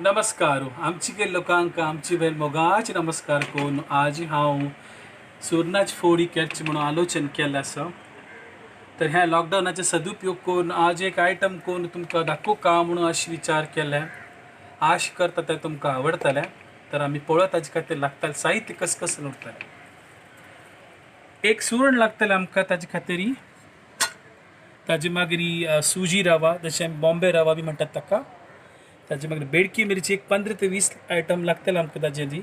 नमस्कार आमची के लोकांक आमची वेल मोगाचे नमस्कार कोण आज हांव सुरनाच फोडी करची म्हणून आलोचन केलें आसा. तर ह्या लॉकडावनाचे सदुपयोग करून आज एक आयटम कोण तुमकां दाखोवका म्हणून अशी विचार केले. आश करता ते तुमकां आवडतलें. तर आमी पळोवत ताजे खातीर लागतलें साहित्य कसं कसं उरतलें. एक सुरण लागतलें आमकां ताजे खातीर. ताजे मागीर सुजी रवा जशें आमी बॉम्बे रवा बी म्हणटात ताका. ताजे मागीर बेडकी मिरची एक 15 ते 20 आयटम लागतले आमकां ताजेली.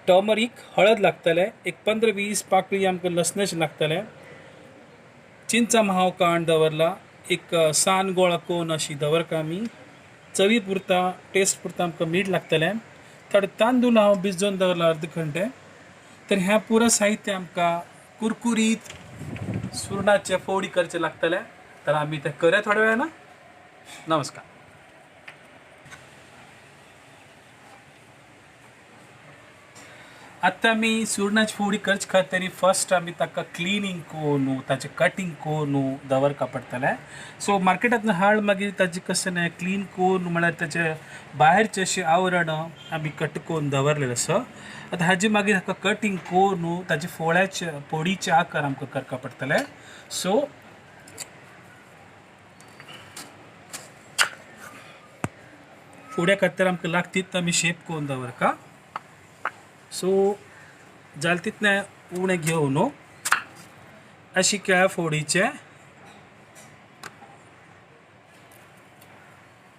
टर्मरीक हळद लागतले एक 15-20 पाकळी आमकां लसणाची लागतले. चिंचा हांव काण दवरला एक सान गोळा कोण अशी दवरका आमी. चवी पुरता टेस्ट पुरता आमकां मीठ लागतलें. थोडे तांदूळ हांव भिजोवन दवरला अर्द घंटे. तर ह्या पुरो साहित्य आमकां कुरकुरीत सुरणाचे फोडी करचे लागतले. तर आमी ते करूया थोड्या वेळान. नमस्कार. आतां आमी सुरणाची फोडी करचे खातीर फर्स्ट आमी ताका क्लिनींग कोरून ताचें कटींग कोरून दवरका पडटलें. सो मार्केटांतल्यान हाड मागीर ताजें कशें न्हय क्लीन कोरून म्हळ्यार ताचें भायरचें अशें आवरण आमी कट करून दवरलेलें आसा. आतां हाजें मागीर हाका कटींग कोरून ताचे फोडीचे आकार आमकां करपा पडटले. सो फोड्या खातीर आमकां लागता तितलो आमी शेप करून दवरका. सो जाल तितले उणें घेवन अशी केळ्या फोडीचे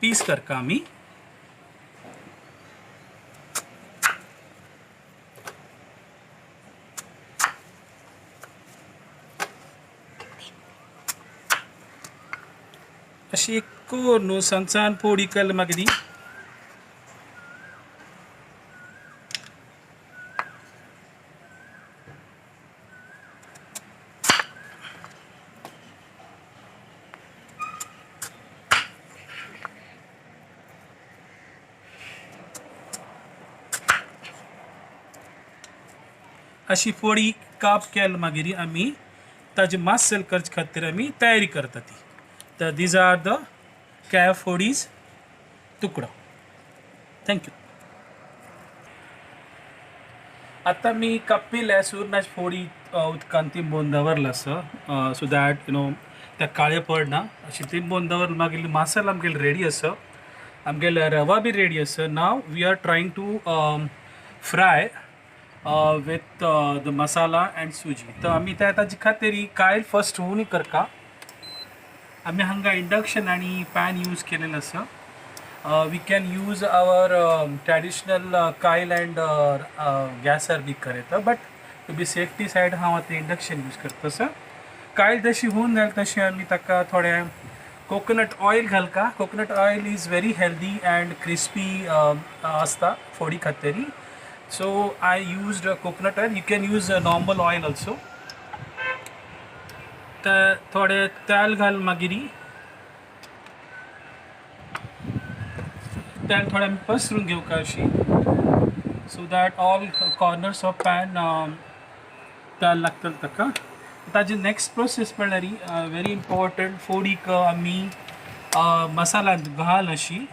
पीस करका आमी. अशी एक कोरून संचान फोडी केले मागीर अशी फोडी काप केल मागीर आमी ताजे मातशें करचे खातीर आमी तयारी करता ती. तर दीज आर द केळ्या फोडीज तुकडो. थँक्यू. आतां आमी कापिल्ल्या सुरणाची फोडी उदकान तिंबोवन दवरला आसा सो दॅट ते काळे पडना. अशी तिंबोवन दवरला मागीर मसालो आमगेलो रेडी आसा. आमगेलो रवा बी रेडी आसा. Now we are trying to fry with the masala and suji. तर आमी ताजे खातीर कायल फर्स्ट होवून करका. आमी हांगा इंडक्शन आनी पॅन यूज केलेलो आसा. We can use our traditional कायल अँड गॅसार बी करता. But to be safety side हांव आतां इंडक्शन यूज करता आसा. कायल जशी होऊन जाली तशी आमी ताका थोडे कोकोनट ऑयल घालका. Coconut oil is very healthy and crispy आसता फोडी खातीर. So I used coconut oil. You can use normal oil also. थोडे तेल घाल मागीर तेल थोडे आमी पसरून घेवका अशी. So that all corners of pan तेल लागतलें ताका. ताजी नेक्स्ट प्रोसेस म्हणल्यार व्हेरी इम्पॉर्टंट फोडीक आमी मसाला घाल अशी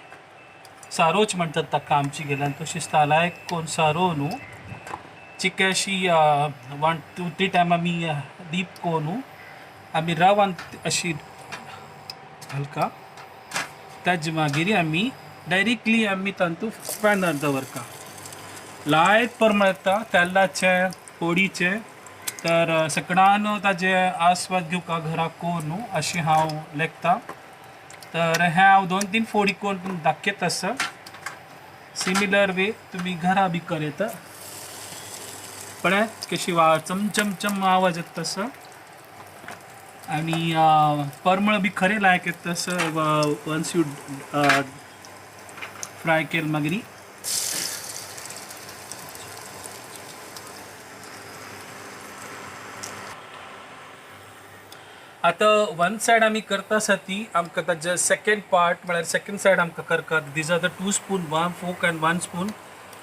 सारोच म्हणटात ताका आमची गेल्यान तशी स्थालायक कोण सारोवन चिके अशी 1-2-3 टायम आमी डीप कोरून आमी रवान अशी घालका. ताजे मागीर आमी डायरेक्टली आमी तांतू पॅनार दवरका. लायट परमळटा तेलाचे फोडीचे. तर सगळ्यान ताजे आस्वाद घेवका घरा कोरून अशी हांव लेखता. तर हे हांव 2-3 फोडी करून दाखयता आसा. सिमिलर वे तुमी घरा बी करता. पळयात कशी चमचम आवाज येता तसं. आणि परमळ बी खरें लायक येता तसं वन्स यू फ्राय केल मागीर. आतां वन सायड आमी करता आसा ती आमकां ताजे सेकंड पार्ट म्हळ्यार सेकंड सायड आमकां करता. These are the 2 spoon 1 fork and 1 spoon.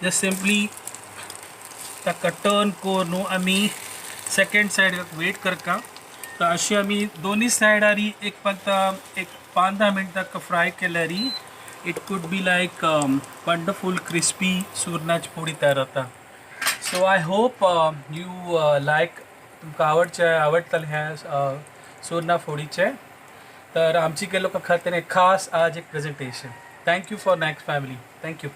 Just simply ताका टर्न करून आमी सेकंड सायड वेट करता. तर अशी आमी दोनी सायडारी एक 5-10 मिनटां फ्राय केल्यारी it could be like wonderful crispy सुरणाची पोळी तयार जाता. So I hope you like, तुमकां आवडटलें ह्या सुरना फोडीचे. तर आमची काही लोकां खातीर हें खास आज एक presentation. Thank you for next family. Thank you.